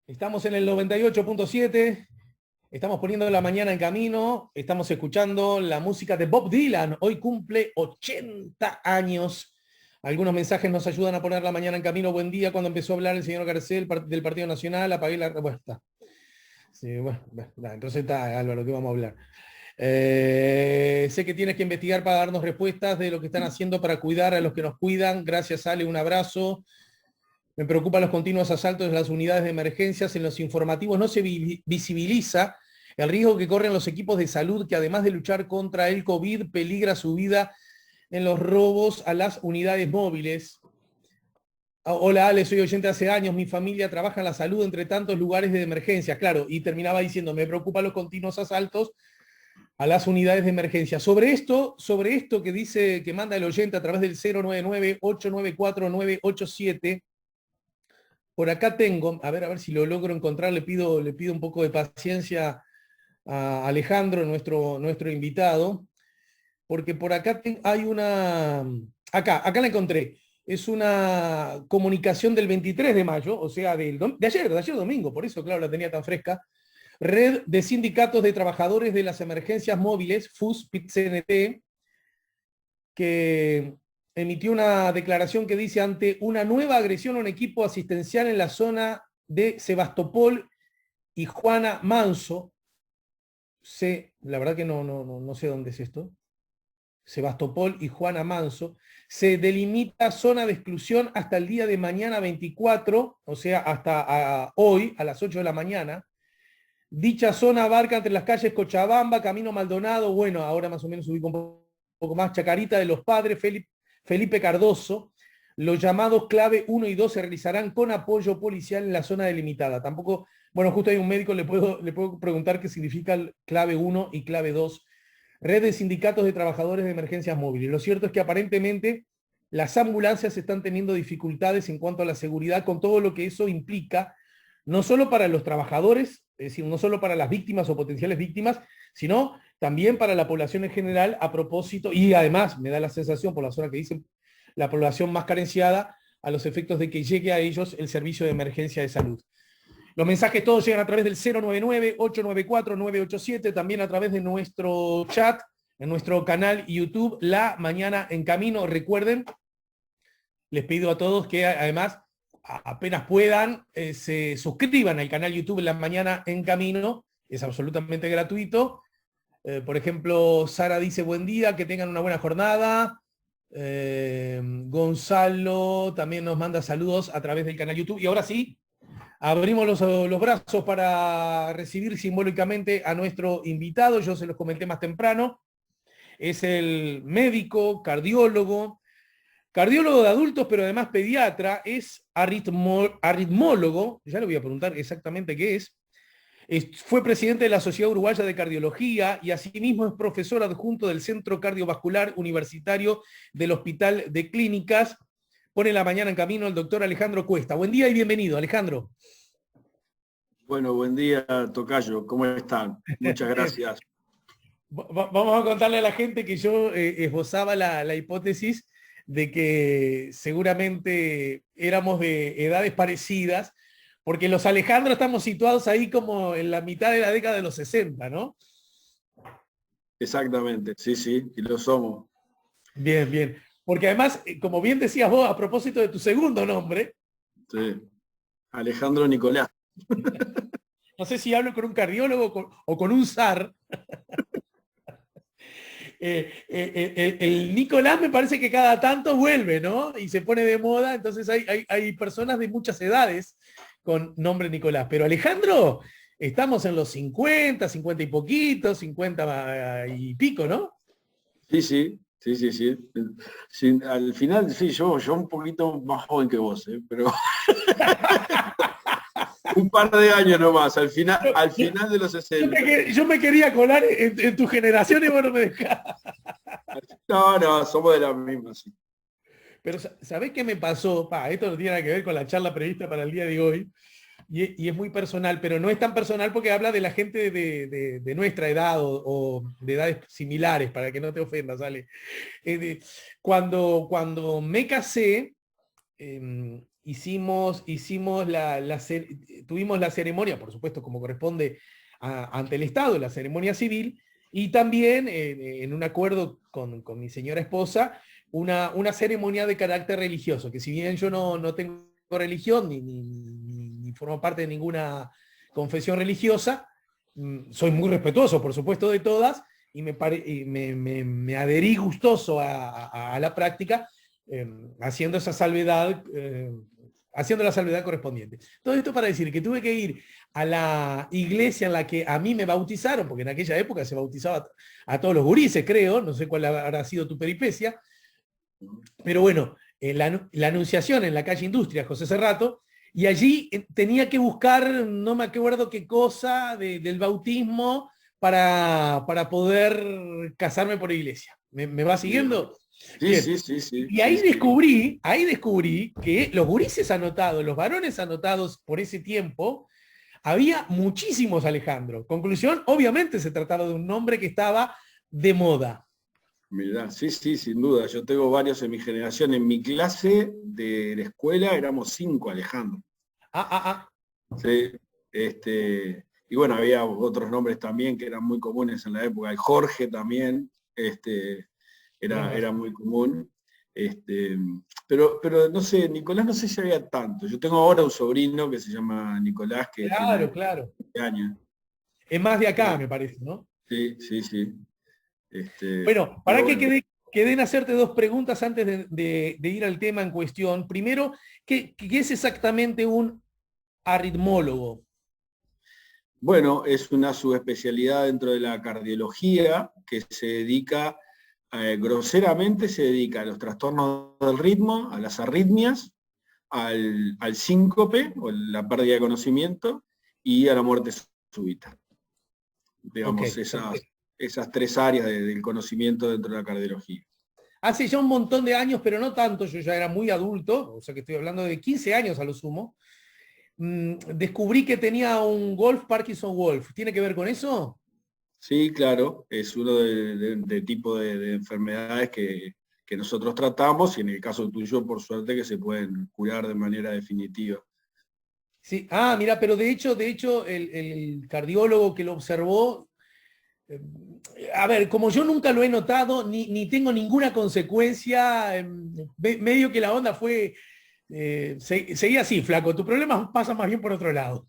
Estamos en el 98.7, estamos poniendo la mañana en camino, estamos escuchando la música de Bob Dylan, hoy cumple 80 años. Algunos mensajes nos ayudan a poner la mañana en camino. Buen día, cuando empezó a hablar el señor Garcés del Partido Nacional, apagué la... Bueno, está. Sí, bueno, entonces está, Álvaro, ¿qué vamos a hablar? Sé que tienes que investigar para darnos respuestas de lo que están haciendo para cuidar a los que nos cuidan. Gracias, Ale, un abrazo. Me preocupan los continuos asaltos de las unidades de emergencias. En los informativos no se visibiliza el riesgo que corren los equipos de salud, que además de luchar contra el COVID, peligra su vida en los robos a las unidades móviles. Hola Ale, soy oyente hace años, mi familia trabaja en la salud entre tantos lugares de emergencia. Claro, y terminaba diciendo, me preocupan los continuos asaltos a las unidades de emergencia. Sobre esto que dice, que manda el oyente a través del 099-894-987, por acá tengo, a ver si lo logro encontrar, le pido un poco de paciencia a Alejandro, nuestro invitado, porque por acá hay una, acá la encontré, es una comunicación del 23 de mayo, o sea, de ayer domingo, por eso, claro, la tenía tan fresca. Red de Sindicatos de Trabajadores de las Emergencias Móviles, FUS-PIT-CNT, que emitió una declaración que dice: ante una nueva agresión a un equipo asistencial en la zona de Sebastopol y Juana Manso, la verdad que no sé dónde es esto, Sebastopol y Juana Manso, se delimita zona de exclusión hasta el día de mañana 24, o sea, hasta hoy, a las 8 de la mañana. Dicha zona abarca entre las calles Cochabamba, Camino Maldonado, bueno, ahora más o menos ubico un poco más, Chacarita de los Padres, Felipe Cardoso. Los llamados clave 1 y 2 se realizarán con apoyo policial en la zona delimitada. Tampoco, bueno, justo hay un médico, le puedo preguntar qué significa el clave 1 y clave 2. Red de sindicatos de trabajadores de emergencias móviles. Lo cierto es que aparentemente las ambulancias están teniendo dificultades en cuanto a la seguridad, con todo lo que eso implica, no solo para los trabajadores, es decir, no solo para las víctimas o potenciales víctimas, sino también para la población en general, a propósito, y además me da la sensación, por la zona que dicen, la población más carenciada, a los efectos de que llegue a ellos el servicio de emergencia de salud. Los mensajes todos llegan a través del 099-894-987, también a través de nuestro chat, en nuestro canal YouTube, La Mañana en Camino. Recuerden, les pido a todos que además, apenas puedan, se suscriban al canal YouTube La Mañana en Camino, es absolutamente gratuito. Por ejemplo, Sara dice buen día, que tengan una buena jornada. Gonzalo también nos manda saludos a través del canal YouTube. Y ahora sí, abrimos los brazos para recibir simbólicamente a nuestro invitado. Yo se los comenté más temprano. Es el médico, cardiólogo de adultos, pero además pediatra. Es aritmólogo. Ya le voy a preguntar exactamente qué es. Fue presidente de la Sociedad Uruguaya de Cardiología y asimismo es profesor adjunto del Centro Cardiovascular Universitario del Hospital de Clínicas. Pone la mañana en camino el doctor Alejandro Cuesta. Buen día y bienvenido, Alejandro. Bueno, buen día, tocayo. ¿Cómo están? Muchas gracias. Vamos a contarle a la gente que yo esbozaba la hipótesis de que seguramente éramos de edades parecidas, porque los Alejandros estamos situados ahí como en la mitad de la década de los 60, ¿no? Exactamente, sí, y lo somos. Bien, bien. Porque además, como bien decías vos, a propósito de tu segundo nombre, Sí. Alejandro Nicolás. no sé si hablo con un cardiólogo o con un zar. El Nicolás me parece que cada tanto vuelve, ¿no? Y se pone de moda, entonces hay personas de muchas edades con nombre Nicolás. Pero Alejandro, estamos en los 50, 50 y poquitos, 50 y pico, ¿no? Sí. Sí, al final, sí, yo un poquito más joven que vos, pero un par de años nomás, al final de los 60. Yo me quería colar en tu generación y bueno, me dejás. No, somos de la misma, sí. Pero ¿sabés qué me pasó? Esto no tiene nada que ver con la charla prevista para el día de hoy, y es muy personal, pero no es tan personal porque habla de la gente de nuestra edad o de edades similares, para que no te ofendas, Ale. Cuando me casé, tuvimos la ceremonia, por supuesto, como corresponde ante el Estado, la ceremonia civil, y también en un acuerdo con mi señora esposa, una ceremonia de carácter religioso, que si bien yo no tengo religión ni formo parte de ninguna confesión religiosa, soy muy respetuoso, por supuesto, de todas, y me adherí gustoso a la práctica, haciendo esa salvedad, haciendo la salvedad correspondiente. Todo esto para decir que tuve que ir a la iglesia en la que a mí me bautizaron, porque en aquella época se bautizaba a todos los gurises, creo, no sé cuál habrá sido tu peripecia, pero bueno, la Anunciación en la calle Industria, José Cerrato, y allí tenía que buscar, no me acuerdo qué cosa, del bautismo para poder casarme por iglesia. ¿Me va siguiendo? Sí, Bien. sí. Y ahí descubrí que los gurises anotados, los varones anotados por ese tiempo, había muchísimos Alejandro. Conclusión, obviamente se trataba de un nombre que estaba de moda. Mirá, sí, sin duda. Yo tengo varios en mi generación. En mi clase de la escuela éramos 5, Alejandro. Sí, y bueno, había otros nombres también que eran muy comunes en la época. El Jorge también, era muy común. Pero no sé, Nicolás no sé si había tanto. Yo tengo ahora un sobrino que se llama Nicolás, que tiene Claro. 20 años. Es más de acá, me parece, ¿no? Sí. Bueno, para Pero que bueno. queden hacerte dos preguntas antes de ir al tema en cuestión. Primero, ¿qué es exactamente un aritmólogo? Bueno, es una subespecialidad dentro de la cardiología que se dedica, groseramente se dedica a los trastornos del ritmo, a las arritmias, al síncope, o la pérdida de conocimiento, y a la muerte súbita. Digamos, Okay. esas 3 áreas del conocimiento dentro de la cardiología. Hace ya un montón de años, pero no tanto, yo ya era muy adulto, o sea que estoy hablando de 15 años a lo sumo, descubrí que tenía un Parkinson-Wolf. ¿Tiene que ver con eso? Sí, claro, es uno de tipo de enfermedades que nosotros tratamos y en el caso tuyo, por suerte, que se pueden curar de manera definitiva. Sí, mira, pero de hecho, el cardiólogo que lo observó, a ver, como yo nunca lo he notado, ni tengo ninguna consecuencia, medio que la onda fue, seguía así, flaco, tu problema pasa más bien por otro lado.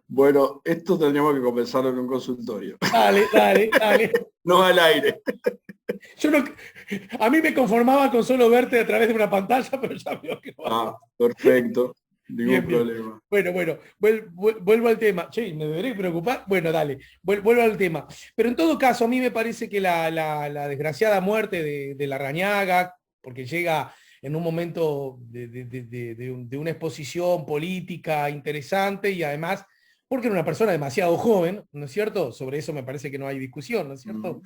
Bueno, esto tendríamos que comenzar en un consultorio. Dale. No al aire. Yo no, a mí me conformaba con solo verte a través de una pantalla, pero ya veo que no. Perfecto. Ningún Bien. problema. Bueno, vuelvo al tema. Che, ¿me debería preocupar? Bueno, dale, vuelvo al tema. Pero en todo caso, a mí me parece que la desgraciada muerte de Larrañaga, porque llega en un momento de una exposición política interesante y además, porque era una persona demasiado joven, ¿no es cierto? Sobre eso me parece que no hay discusión, ¿no es cierto?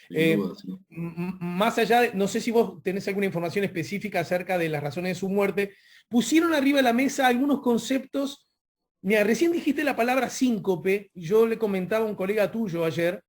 Sin duda, sí. Más allá no sé si vos tenés alguna información específica acerca de las razones de su muerte, pusieron arriba de la mesa algunos conceptos. Mira, recién dijiste la palabra síncope, yo le comentaba a un colega tuyo ayer,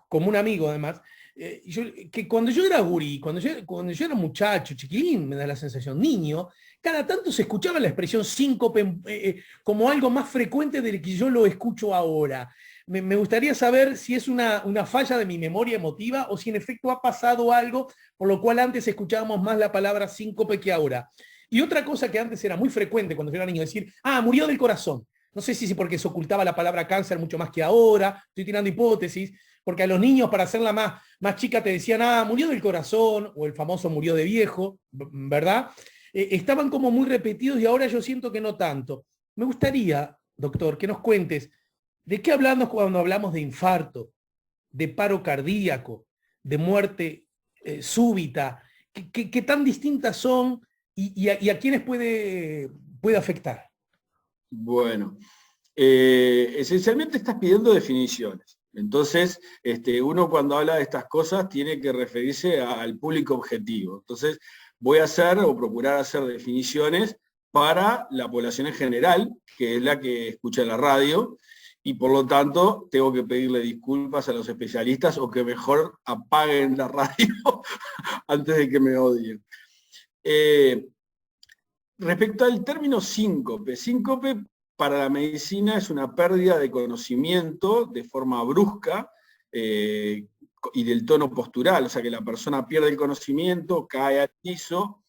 como un amigo además, que cuando yo era gurí, cuando yo era muchacho, chiquilín, me da la sensación, niño, cada tanto se escuchaba la expresión síncope como algo más frecuente del que yo lo escucho ahora. Me gustaría saber si es una falla de mi memoria emotiva o si en efecto ha pasado algo por lo cual antes escuchábamos más la palabra síncope que ahora. Y otra cosa que antes era muy frecuente cuando yo era niño, decir, murió del corazón. No sé si porque se ocultaba la palabra cáncer mucho más que ahora, estoy tirando hipótesis, porque a los niños para hacerla más chica te decían, murió del corazón, o el famoso murió de viejo, ¿verdad? Estaban como muy repetidos y ahora yo siento que no tanto. Me gustaría, doctor, que nos cuentes, ¿de qué hablamos cuando hablamos de infarto, de paro cardíaco, de muerte súbita? ¿Qué tan distintas son y a quiénes puede afectar? Bueno, esencialmente estás pidiendo definiciones. Entonces, uno cuando habla de estas cosas tiene que referirse al público objetivo. Entonces, voy a hacer o procurar hacer definiciones para la población en general, que es la que escucha la radio, y por lo tanto tengo que pedirle disculpas a los especialistas o que mejor apaguen la radio antes de que me odien. Respecto al término síncope, síncope para la medicina es una pérdida de conocimiento de forma brusca y del tono postural, o sea que la persona pierde el conocimiento, cae al piso,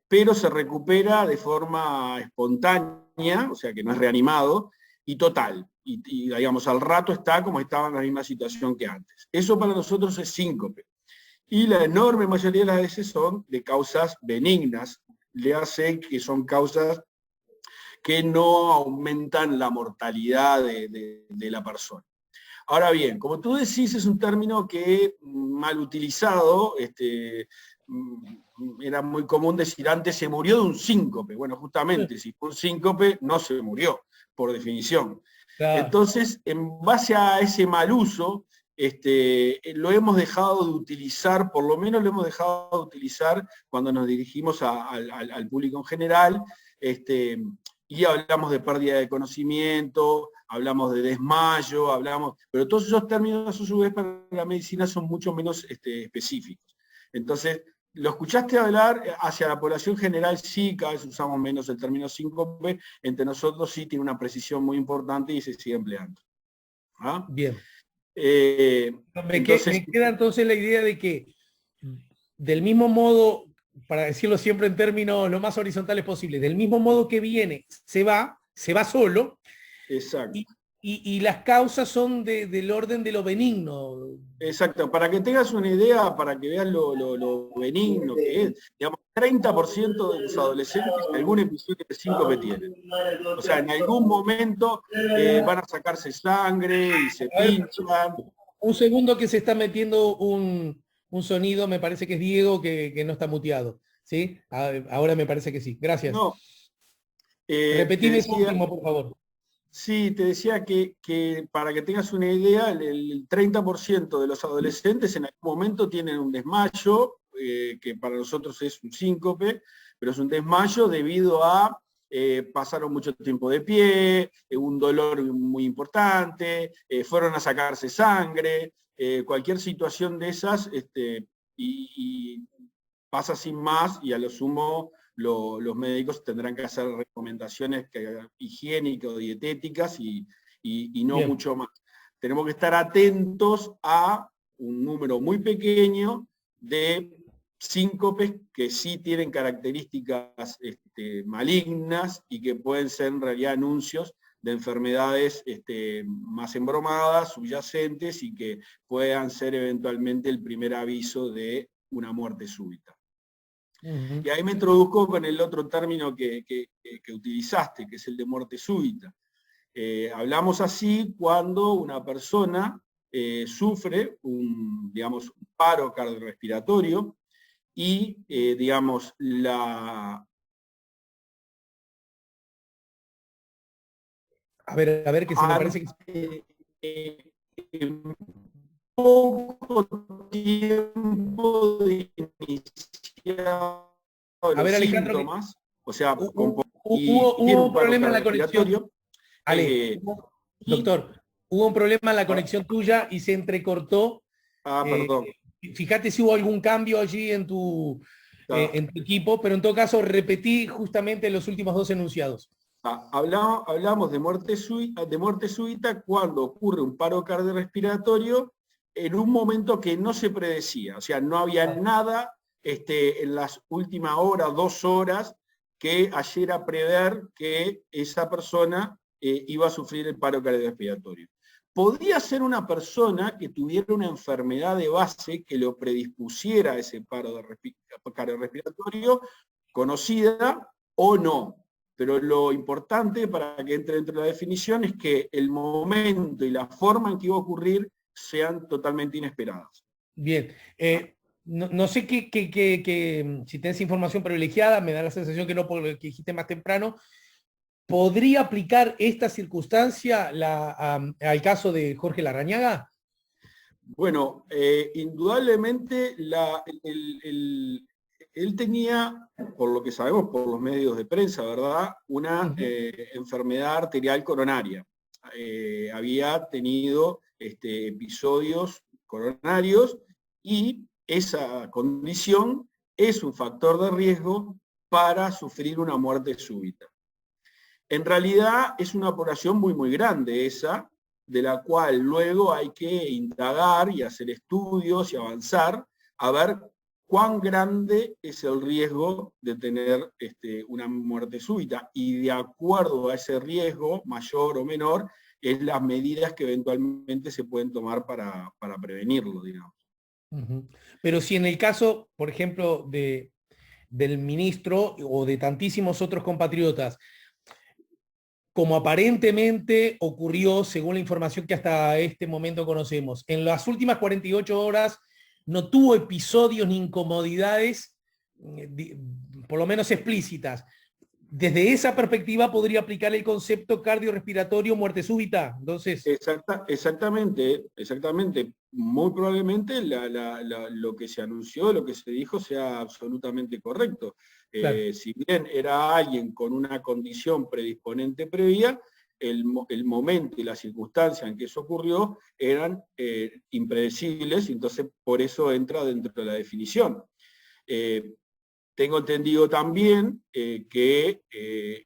pero se recupera de forma espontánea, o sea que no es reanimado, y total. Y digamos, al rato está como estaba en la misma situación que antes. Eso para nosotros es síncope. Y la enorme mayoría de las veces son de causas benignas, le hace que son causas que no aumentan la mortalidad de la persona. Ahora bien, como tú decís, es un término que mal utilizado, era muy común decir antes se murió de un síncope. Bueno, justamente, si fue un síncope, no se murió, por definición. Claro. Entonces, en base a ese mal uso, lo hemos dejado de utilizar, por lo menos lo hemos dejado de utilizar cuando nos dirigimos al público en general, y hablamos de pérdida de conocimiento, hablamos de desmayo, pero todos esos términos a su vez para la medicina son mucho menos específicos. Entonces, lo escuchaste hablar hacia la población general, sí, cada vez usamos menos el término síncope, entre nosotros sí tiene una precisión muy importante y se sigue empleando. ¿Ah? Bien. Me queda entonces la idea de que, del mismo modo, para decirlo siempre en términos lo más horizontales posible, del mismo modo que viene, se va solo. Exacto. Y las causas son del orden de lo benigno. Exacto, para que tengas una idea, para que veas lo benigno que es, digamos, 30% de los adolescentes algún episodio de síncope tienen. O sea, en algún momento van a sacarse sangre y se pinchan. Un segundo que se está metiendo un sonido, me parece que es Diego, que no está muteado. ¿Sí? Ahora me parece que sí. Gracias. No. Repetime eso último, por favor. Sí, te decía que para que tengas una idea, el 30% de los adolescentes en algún momento tienen un desmayo, que para nosotros es un síncope, pero es un desmayo debido a pasaron mucho tiempo de pie, un dolor muy importante, fueron a sacarse sangre, cualquier situación de esas, y pasa sin más y a lo sumo los médicos tendrán que hacer recomendaciones higiénicas o dietéticas y no Bien. Mucho más. Tenemos que estar atentos a un número muy pequeño de síncopes que sí tienen características malignas y que pueden ser en realidad anuncios de enfermedades más embromadas, subyacentes y que puedan ser eventualmente el primer aviso de una muerte súbita. Y ahí me introduzco con el otro término que utilizaste, que es el de muerte súbita. Hablamos así cuando una persona sufre un paro cardiorrespiratorio y, digamos, A ver, que se me parece que... poco tiempo de iniciar los síntomas, o sea, hubo un problema en la conexión. Ale, doctor, hubo un problema en la conexión tuya y se entrecortó. Perdón. Fíjate si hubo algún cambio allí en tu equipo, pero en todo caso repetí justamente los últimos dos enunciados. Hablamos de muerte súbita cuando ocurre un paro cardiorrespiratorio en un momento que no se predecía, o sea, no había nada en las últimas horas, 2 horas, que hiciera a prever que esa persona iba a sufrir el paro cardiorrespiratorio. Podría ser una persona que tuviera una enfermedad de base que lo predispusiera a ese paro cardiorrespiratorio, conocida o no. Pero lo importante para que entre dentro de la definición es que el momento y la forma en que iba a ocurrir sean totalmente inesperadas. Bien. No sé si tenés información privilegiada, me da la sensación que no, por lo que dijiste más temprano, ¿podría aplicar esta circunstancia al caso de Jorge Larrañaga? Bueno, indudablemente él tenía, por lo que sabemos por los medios de prensa, ¿verdad?, una enfermedad arterial coronaria. Había tenido episodios coronarios y esa condición es un factor de riesgo para sufrir una muerte súbita. En realidad es una población muy, muy grande esa, de la cual luego hay que indagar y hacer estudios y avanzar a ver cuán grande es el riesgo de tener una muerte súbita. Y de acuerdo a ese riesgo, mayor o menor, es las medidas que eventualmente se pueden tomar para prevenirlo, digamos. Pero si en el caso, por ejemplo, del ministro o de tantísimos otros compatriotas, como aparentemente ocurrió, según la información que hasta este momento conocemos, en las últimas 48 horas no tuvo episodios ni incomodidades, por lo menos explícitas. Desde esa perspectiva podría aplicar el concepto cardiorrespiratorio muerte súbita. Entonces, exactamente. Muy probablemente lo que se anunció, lo que se dijo sea absolutamente correcto. claro. Si bien era alguien con una condición predisponente previa, el momento y la circunstancia en que eso ocurrió eran impredecibles, y entonces por eso entra dentro de la definición. Tengo entendido también que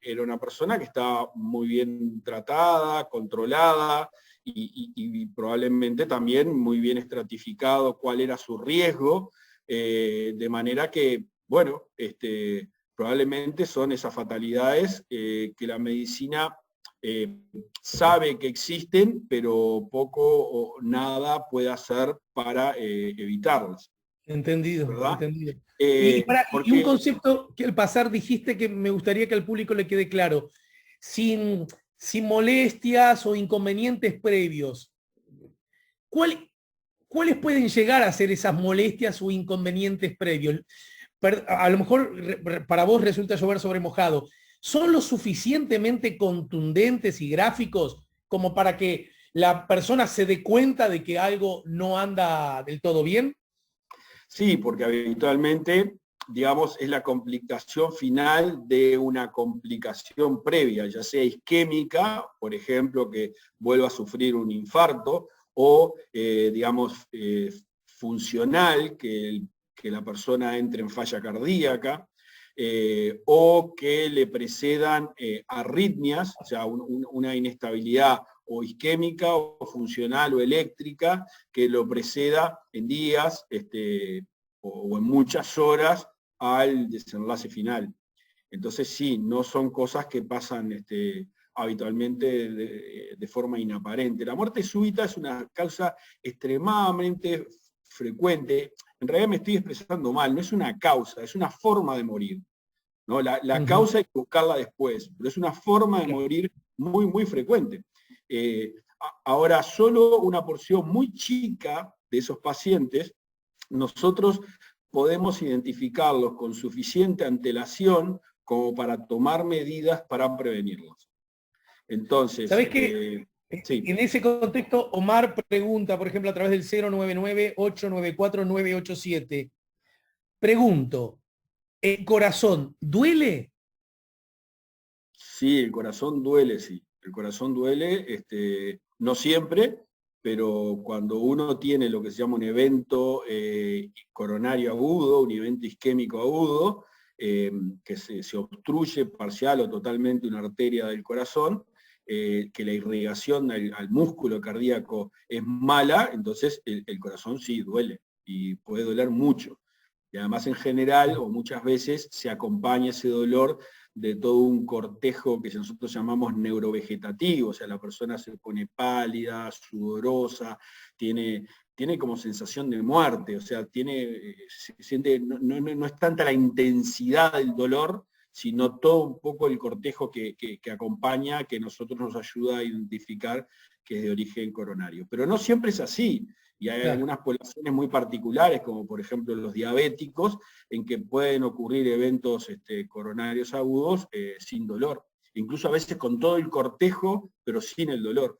era una persona que estaba muy bien tratada, controlada y probablemente también muy bien estratificado cuál era su riesgo, de manera que, bueno, probablemente son esas fatalidades que la medicina sabe que existen, pero poco o nada puede hacer para evitarlas. Entendido, ¿Verdad? entendido. Y Porque, un concepto que al pasar dijiste que me gustaría que al público le quede claro, sin molestias o inconvenientes previos, ¿cuáles pueden llegar a ser esas molestias o inconvenientes previos? A lo mejor para vos resulta llover sobre mojado. ¿Son lo suficientemente contundentes y gráficos como para que la persona se dé cuenta de que algo no anda del todo bien? sí, porque habitualmente, digamos, es la complicación final de una complicación previa, ya sea isquémica, por ejemplo, que vuelva a sufrir un infarto, o, digamos, funcional, que la persona entre en falla cardíaca, o que le precedan arritmias, o sea, una inestabilidad o isquémica o funcional o eléctrica que lo preceda en días o en muchas horas al desenlace final. Entonces sí, no son cosas que pasan habitualmente de forma inaparente. La muerte súbita es una causa extremadamente frecuente. En realidad me estoy expresando mal, no es una causa, es una forma de morir. ¿No? La causa hay que buscarla después, pero es una forma de morir muy, muy frecuente. Ahora, solo una porción muy chica de esos pacientes, nosotros podemos identificarlos con suficiente antelación como para tomar medidas para prevenirlos. Entonces, ¿sabés qué? Sí. En ese contexto, Omar pregunta, por ejemplo, a través del 099-894-987. Pregunto, ¿el corazón duele? Sí, el corazón duele, sí. El corazón duele, no siempre, pero cuando uno tiene lo que se llama un evento coronario agudo, un evento isquémico agudo, que se obstruye parcial o totalmente una arteria del corazón, que la irrigación al músculo cardíaco es mala, entonces el corazón sí duele y puede doler mucho. Y además en general o muchas veces se acompaña ese dolor de todo un cortejo que nosotros llamamos neurovegetativo, o sea, la persona se pone pálida, sudorosa, tiene como sensación de muerte, o sea, se siente, no es tanta la intensidad del dolor, sino todo un poco el cortejo que acompaña, que nosotros nos ayuda a identificar que es de origen coronario. Pero no siempre es así. Y hay algunas poblaciones muy particulares, como por ejemplo los diabéticos, en que pueden ocurrir eventos coronarios agudos sin dolor. Incluso a veces con todo el cortejo, pero sin el dolor.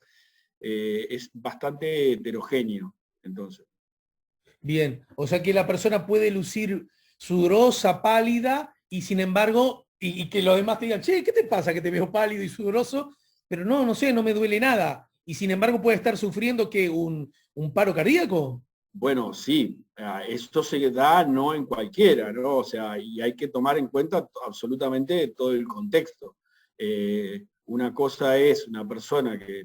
Es bastante heterogéneo, entonces. Bien, o sea que la persona puede lucir sudorosa, pálida, y sin embargo, y que los demás te digan, che, ¿qué te pasa que te veo pálido y sudoroso? Pero no sé, no me duele nada. Y sin embargo puede estar sufriendo que un paro cardíaco. Bueno, sí, esto se da no en cualquiera, ¿no? O sea, y hay que tomar en cuenta absolutamente todo el contexto. Una cosa es una persona que,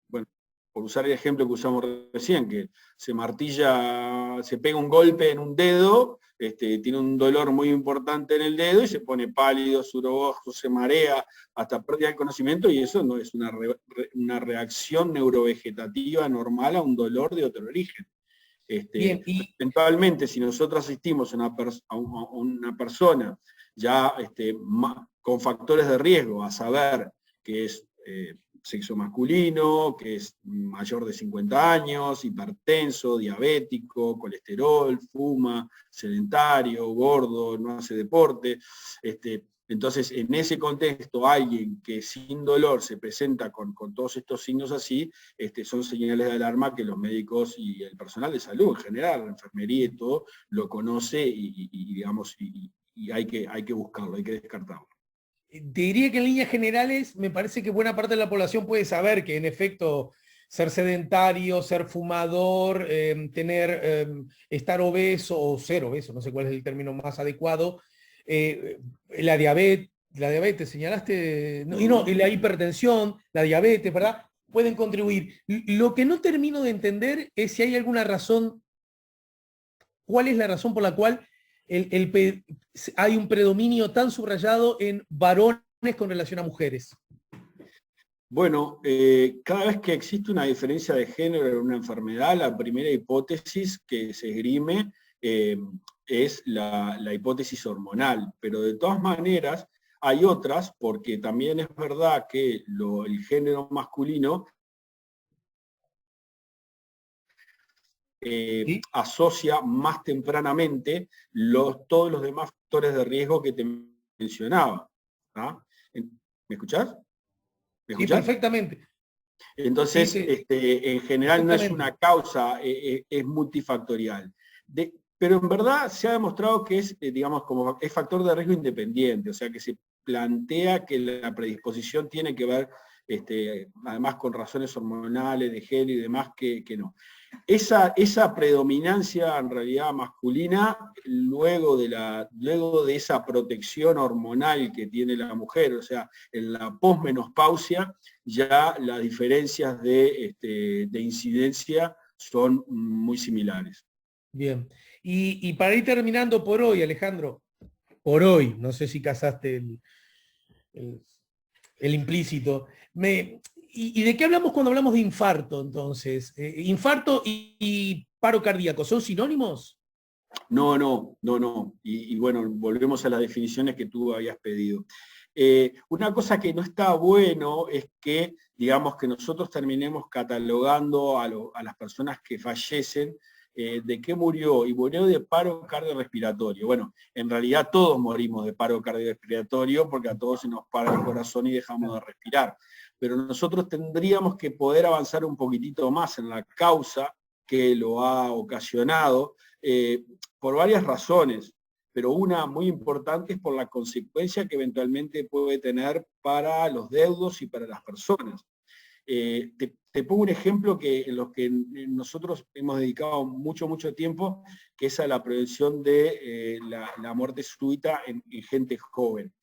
bueno, por usar el ejemplo que usamos recién, que se martilla, se pega un golpe en un dedo, tiene un dolor muy importante en el dedo y se pone pálido, sudoroso, se marea, hasta pérdida de conocimiento, y eso no es una reacción neurovegetativa normal a un dolor de otro origen. Bien, y Eventualmente, si nosotros asistimos a una persona ya con factores de riesgo, a saber que es sexo masculino, que es mayor de 50 años, hipertenso, diabético, colesterol, fuma, sedentario, gordo, no hace deporte, entonces, en ese contexto, alguien que sin dolor se presenta con todos estos signos así, son señales de alarma que los médicos y el personal de salud en general, la enfermería y todo, lo conoce digamos, hay que buscarlo, hay que descartarlo. te diría que en líneas generales me parece que buena parte de la población puede saber que en efecto ser sedentario, ser fumador, estar obeso o ser obeso, no sé cuál es el término más adecuado, la diabetes, señalaste, no, y la hipertensión, la diabetes, ¿verdad? Pueden contribuir. Lo que no termino de entender es si hay alguna razón, cuál es la razón por la cual hay un predominio tan subrayado en varones con relación a mujeres. Bueno, cada vez que existe una diferencia de género en una enfermedad, la primera hipótesis que se esgrime es la hipótesis hormonal, pero de todas maneras hay otras, porque también es verdad que el género masculino ¿Sí? asocia más tempranamente todos los demás factores de riesgo que te mencionaba. ¿Ah? ¿Me escuchás? ¿Me Sí, escuchás? perfectamente. Sí, Entonces, en general no es perfectamente. una causa, es multifactorial. Pero en verdad se ha demostrado que es, digamos, como es factor de riesgo independiente, o sea que se plantea que la predisposición tiene que ver, además con razones hormonales, de género y demás, que no. Esa predominancia en realidad masculina, luego de esa protección hormonal que tiene la mujer, o sea, en la posmenopausia, ya las diferencias de incidencia son muy similares. Bien. Y para ir terminando por hoy, Alejandro, por hoy, no sé si casaste el- el implícito. ¿Y de qué hablamos cuando hablamos de infarto, entonces? ¿Infarto y paro cardíaco son sinónimos? No. Y bueno, volvemos a las definiciones que tú habías pedido. Una cosa que no está bueno es que, digamos, que nosotros terminemos catalogando a las personas que fallecen de qué murió, y murió de paro cardiorrespiratorio. Bueno, en realidad todos morimos de paro cardiorrespiratorio porque a todos se nos para el corazón y dejamos de respirar. Pero nosotros tendríamos que poder avanzar un poquitito más en la causa que lo ha ocasionado, por varias razones, pero una muy importante es por la consecuencia que eventualmente puede tener para los deudos y para las personas. Te pongo un ejemplo en los que nosotros hemos dedicado mucho tiempo, que es a la prevención de la muerte súbita en gente joven.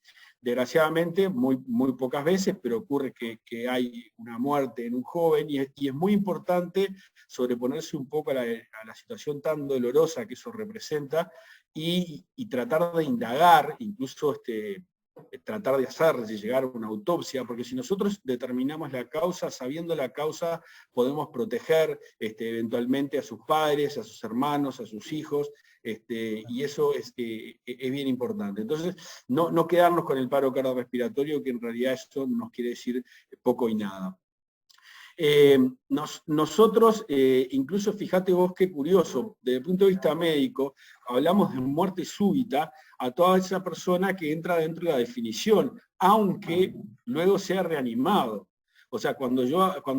Desgraciadamente, muy pocas veces, pero ocurre que hay una muerte en un joven y es muy importante sobreponerse un poco a la situación tan dolorosa que eso representa y tratar de indagar, incluso tratar de llegar a una autopsia, porque si nosotros determinamos la causa, sabiendo la causa, podemos proteger eventualmente a sus padres, a sus hermanos, a sus hijos, y eso es bien importante. Entonces, no quedarnos con el paro cardiorrespiratorio, que en realidad eso nos quiere decir poco y nada. Nosotros, incluso fíjate vos qué curioso, desde el punto de vista médico, hablamos de muerte súbita a toda esa persona que entra dentro de la definición, aunque luego sea reanimado. O sea, cuando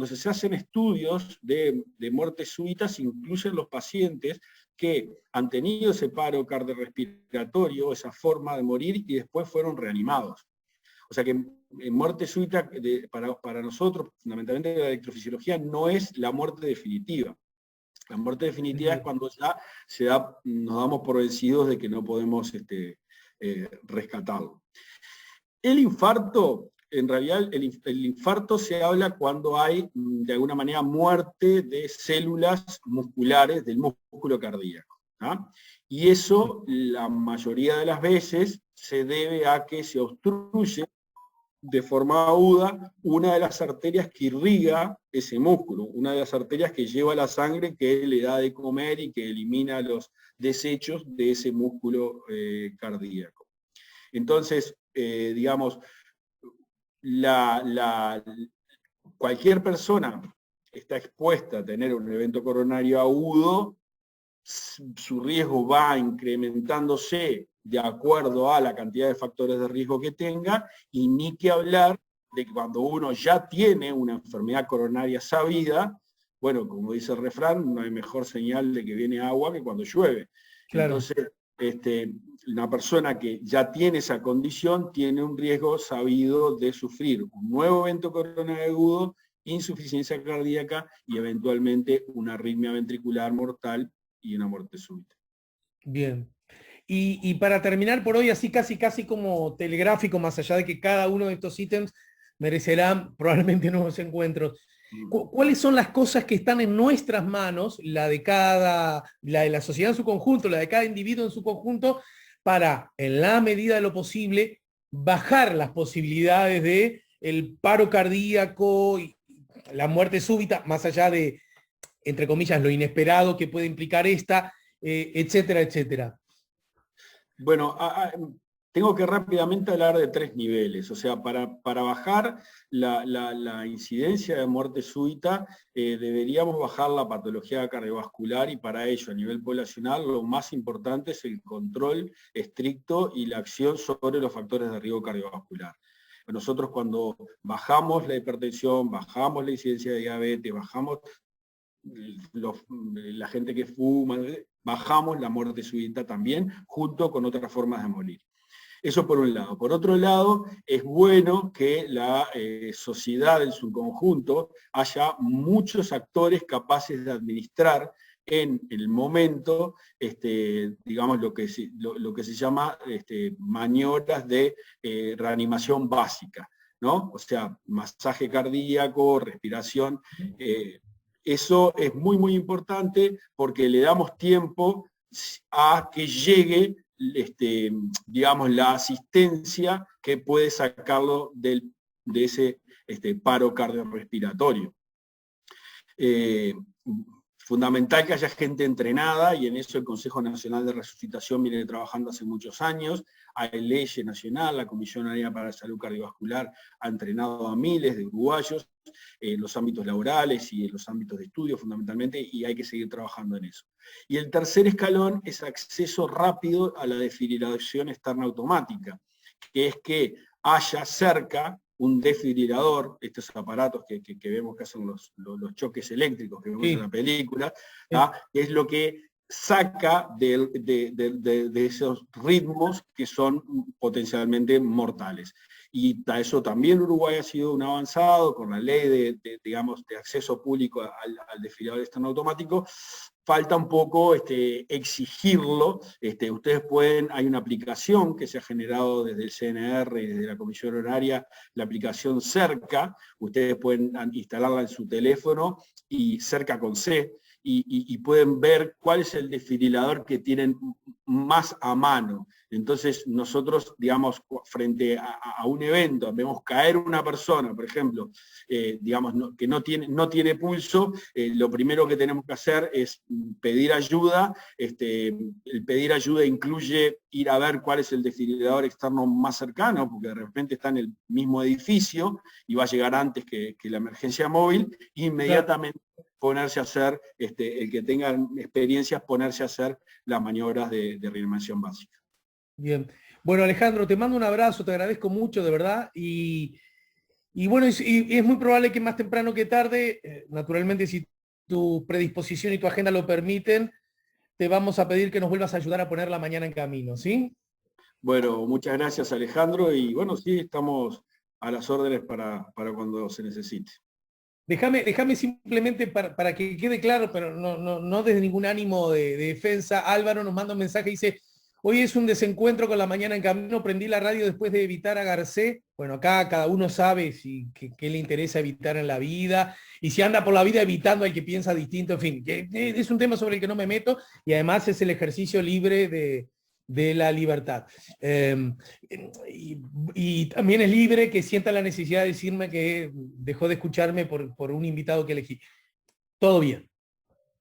se hacen estudios de muerte súbita, se incluyen los pacientes que han tenido ese paro cardiorrespiratorio, esa forma de morir, y después fueron reanimados. O sea que en muerte súbita, para nosotros, fundamentalmente la electrofisiología, no es la muerte definitiva. La muerte definitiva es cuando ya nos damos por vencidos de que no podemos rescatarlo. El infarto, en realidad el infarto se habla cuando hay de alguna manera muerte de células musculares del músculo cardíaco. ¿Ah? Y eso la mayoría de las veces se debe a que se obstruye de forma aguda una de las arterias que irriga ese músculo, una de las arterias que lleva la sangre que le da de comer y que elimina los desechos de ese músculo cardíaco. Entonces, digamos, cualquier persona está expuesta a tener un evento coronario agudo, su riesgo va incrementándose de acuerdo a la cantidad de factores de riesgo que tenga, y ni que hablar de que cuando uno ya tiene una enfermedad coronaria sabida, bueno, como dice el refrán, no hay mejor señal de que viene agua que cuando llueve. Claro. Entonces, una persona que ya tiene esa condición tiene un riesgo sabido de sufrir un nuevo evento coronario agudo, insuficiencia cardíaca y eventualmente una arritmia ventricular mortal y una muerte súbita. Bien. Y para terminar por hoy, así casi como telegráfico, más allá de que cada uno de estos ítems merecerá probablemente nuevos encuentros, ¿cuáles son las cosas que están en nuestras manos, la de la sociedad en su conjunto, la de cada individuo en su conjunto, para, en la medida de lo posible, bajar las posibilidades de el paro cardíaco y la muerte súbita, más allá de, entre comillas, lo inesperado que puede implicar esta, etcétera, etcétera? Bueno, tengo que rápidamente hablar de 3 niveles. O sea, para bajar la incidencia de muerte súbita, deberíamos bajar la patología cardiovascular, y para ello, a nivel poblacional, lo más importante es el control estricto y la acción sobre los factores de riesgo cardiovascular. Nosotros, cuando bajamos la hipertensión, bajamos la incidencia de diabetes, bajamos la gente que fuma, bajamos la muerte súbita también, junto con otras formas de morir. Eso por un lado. Por otro lado, es bueno que la sociedad en su conjunto haya muchos actores capaces de administrar en el momento, digamos, lo que se llama maniobras de reanimación básica, ¿no? O sea, masaje cardíaco, respiración. Eso es muy, muy importante porque le damos tiempo a que llegue, digamos, la asistencia que puede sacarlo de ese paro cardiorrespiratorio. Fundamental que haya gente entrenada, y en eso el Consejo Nacional de Resucitación viene trabajando hace muchos años. ALEYE Nacional, la Comisión Área para la Salud Cardiovascular, ha entrenado a miles de uruguayos en los ámbitos laborales y en los ámbitos de estudio fundamentalmente, y hay que seguir trabajando en eso. Y el tercer escalón es acceso rápido a la desfibrilación externa automática, que es que haya cerca un desfibrilador, estos aparatos que vemos que hacen los choques eléctricos que vemos en la película, que es lo que saca de esos ritmos que son potencialmente mortales. Y eso también Uruguay ha sido un avanzado con la ley digamos, de acceso público al desfibrilador externo automático. Falta un poco exigirlo. Ustedes pueden, hay una aplicación que se ha generado desde el CNR y desde la Comisión Horaria, la aplicación Cerca. Ustedes pueden instalarla en su teléfono, y Cerca con C, y pueden ver cuál es el desfibrilador que tienen más a mano. Entonces nosotros, digamos, frente a un evento, vemos caer una persona, por ejemplo, digamos, que no tiene pulso, lo primero que tenemos que hacer es pedir ayuda. El pedir ayuda incluye ir a ver cuál es el desfibrilador externo más cercano, porque de repente está en el mismo edificio y va a llegar antes que la emergencia móvil, e inmediatamente ponerse a hacer, el que tenga experiencias, ponerse a hacer las maniobras de reanimación básica. Bien. Bueno, Alejandro, te mando un abrazo, te agradezco mucho, de verdad, y bueno, y es muy probable que más temprano que tarde, naturalmente, si tu predisposición y tu agenda lo permiten, te vamos a pedir que nos vuelvas a ayudar a poner la mañana en camino, ¿sí? Bueno, muchas gracias, Alejandro, y bueno, sí, estamos a las órdenes para cuando se necesite. Déjame simplemente para que quede claro, pero no desde ningún ánimo de defensa. Álvaro nos manda un mensaje y dice, hoy es un desencuentro con la mañana en camino, prendí la radio después de evitar a Garcés. Bueno, acá cada uno sabe qué le interesa evitar en la vida, y si anda por la vida evitando al que piensa distinto, en fin, es un tema sobre el que no me meto, y además es el ejercicio libre de la libertad. Y también es libre que sienta la necesidad de decirme que dejó de escucharme por un invitado que elegí. Todo bien.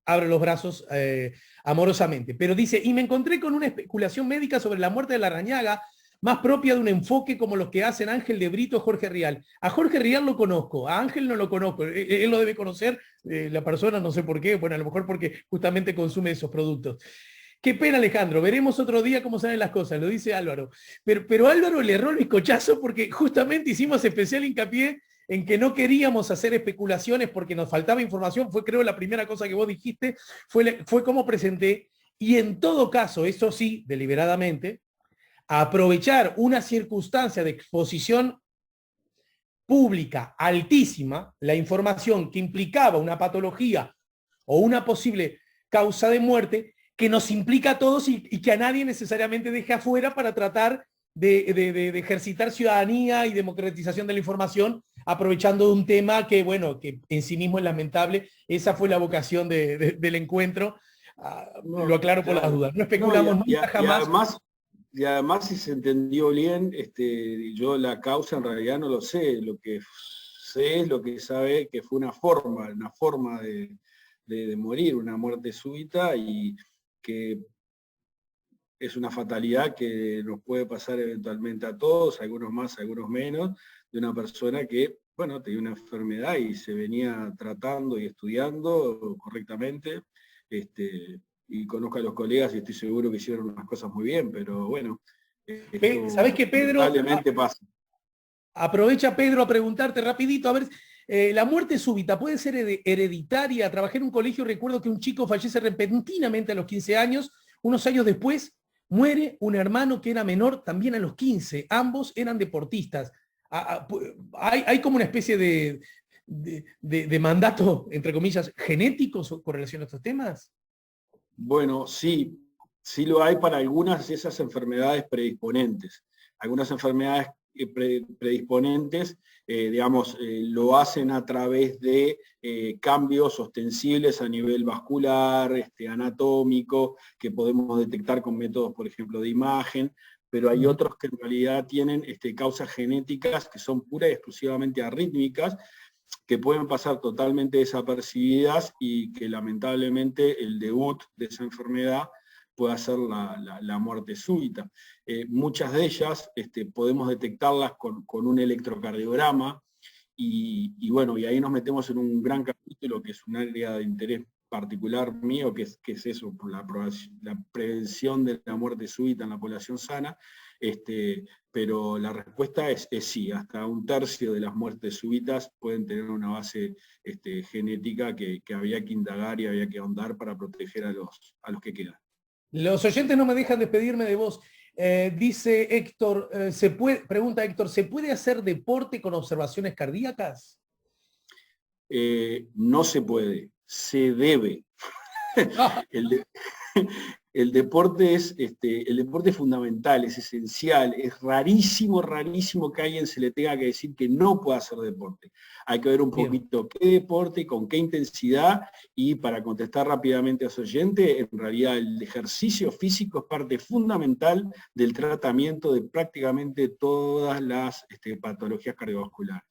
Abre los brazos amorosamente. Pero dice, y me encontré con una especulación médica sobre la muerte de Larrañaga, más propia de un enfoque como los que hacen Ángel de Brito o Jorge Rial. A Jorge Rial lo conozco, a Ángel no lo conozco. Él lo debe conocer, la persona, no sé por qué, bueno, a lo mejor porque justamente consume esos productos. Qué pena, Alejandro, veremos otro día cómo salen las cosas, lo dice Álvaro. Pero Álvaro le erró el bizcochazo porque justamente hicimos especial hincapié en que no queríamos hacer especulaciones porque nos faltaba información. Fue, creo, la primera cosa que vos dijiste, fue cómo presenté. Y en todo caso, eso sí, deliberadamente, aprovechar una circunstancia de exposición pública altísima, la información que implicaba una patología o una posible causa de muerte, que nos implica a todos y que a nadie necesariamente deje afuera para tratar de ejercitar ciudadanía y democratización de la información, aprovechando un tema que, bueno, que en sí mismo es lamentable. Esa fue la vocación del encuentro. Lo aclaro por las dudas. No especulamos nunca, jamás. Y además, si se entendió bien, yo la causa en realidad no lo sé. Lo que sé es lo que sabe que fue una forma de morir, una muerte súbita, y que es una fatalidad que nos puede pasar eventualmente a todos, algunos más, algunos menos, de una persona que, bueno, tenía una enfermedad y se venía tratando y estudiando correctamente, y conozco a los colegas y estoy seguro que hicieron las cosas muy bien, pero bueno, ¿sabés qué, Pedro? Lamentablemente pasa. Aprovecha, Pedro, a preguntarte rapidito, a ver, la muerte súbita puede ser hereditaria. Trabajé en un colegio, recuerdo que un chico fallece repentinamente a los 15 años, unos años después muere un hermano que era menor también a los 15, ambos eran deportistas. Hay como una especie de mandato, entre comillas, genético con relación a estos temas. Bueno, sí lo hay para algunas de esas enfermedades predisponentes. Algunas enfermedades predisponentes, lo hacen a través de cambios ostensibles a nivel vascular, anatómico, que podemos detectar con métodos, por ejemplo, de imagen, pero hay otros que en realidad tienen causas genéticas que son pura y exclusivamente arrítmicas, que pueden pasar totalmente desapercibidas y que lamentablemente el debut de esa enfermedad puede ser la muerte súbita. Muchas de ellas podemos detectarlas con un electrocardiograma, y bueno, y ahí nos metemos en un gran capítulo que es un área de interés particular mío, que es eso, por la prevención de la muerte súbita en la población sana, pero la respuesta es sí, hasta un tercio de las muertes súbitas pueden tener una base genética que había que indagar y había que ahondar para proteger a los que quedan. Los oyentes no me dejan despedirme de vos. Dice Héctor, pregunta Héctor, ¿se puede hacer deporte con observaciones cardíacas? No se puede, se debe. El deporte es fundamental, es esencial, es rarísimo que a alguien se le tenga que decir que no puede hacer deporte. Hay que ver un poquito qué deporte, con qué intensidad, y para contestar rápidamente a su oyente, en realidad el ejercicio físico es parte fundamental del tratamiento de prácticamente todas las patologías cardiovasculares.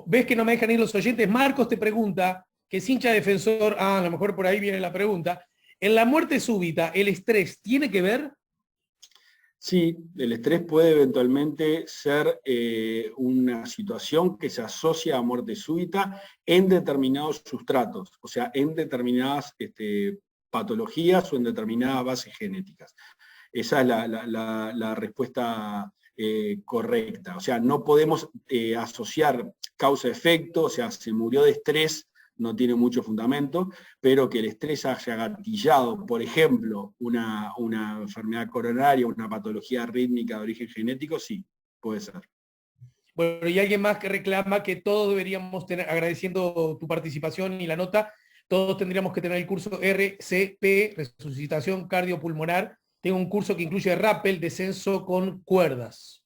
¿Ves que no me dejan ir los oyentes? Marcos te pregunta, que es hincha defensor, a lo mejor por ahí viene la pregunta, ¿en la muerte súbita el estrés tiene que ver? Sí, el estrés puede eventualmente ser una situación que se asocia a muerte súbita en determinados sustratos, o sea, en determinadas patologías o en determinadas bases genéticas. Esa es la respuesta correcta. O sea, no podemos asociar causa-efecto, o sea, se murió de estrés, no tiene mucho fundamento, pero que el estrés haya gatillado, por ejemplo, una enfermedad coronaria, una patología rítmica de origen genético, sí, puede ser. Bueno, y alguien más que reclama que todos deberíamos tener, agradeciendo tu participación y la nota, todos tendríamos que tener el curso RCP, Resucitación Cardiopulmonar. Tengo un curso que incluye rappel, descenso con cuerdas.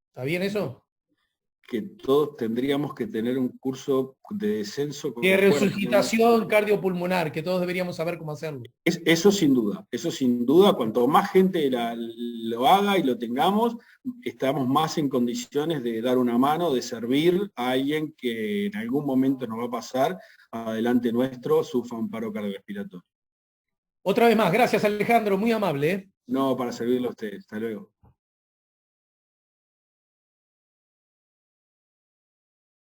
¿Está bien eso? Que todos tendríamos que tener un curso de descenso con de resucitación cardiopulmonar, que todos deberíamos saber cómo hacerlo. Eso sin duda, cuanto más gente lo haga y lo tengamos, estamos más en condiciones de dar una mano, de servir a alguien que en algún momento nos va a pasar adelante nuestro, sufra un paro cardiorrespiratorio. Otra vez más, gracias Alejandro, muy amable. No, para servirle a ustedes. Hasta luego.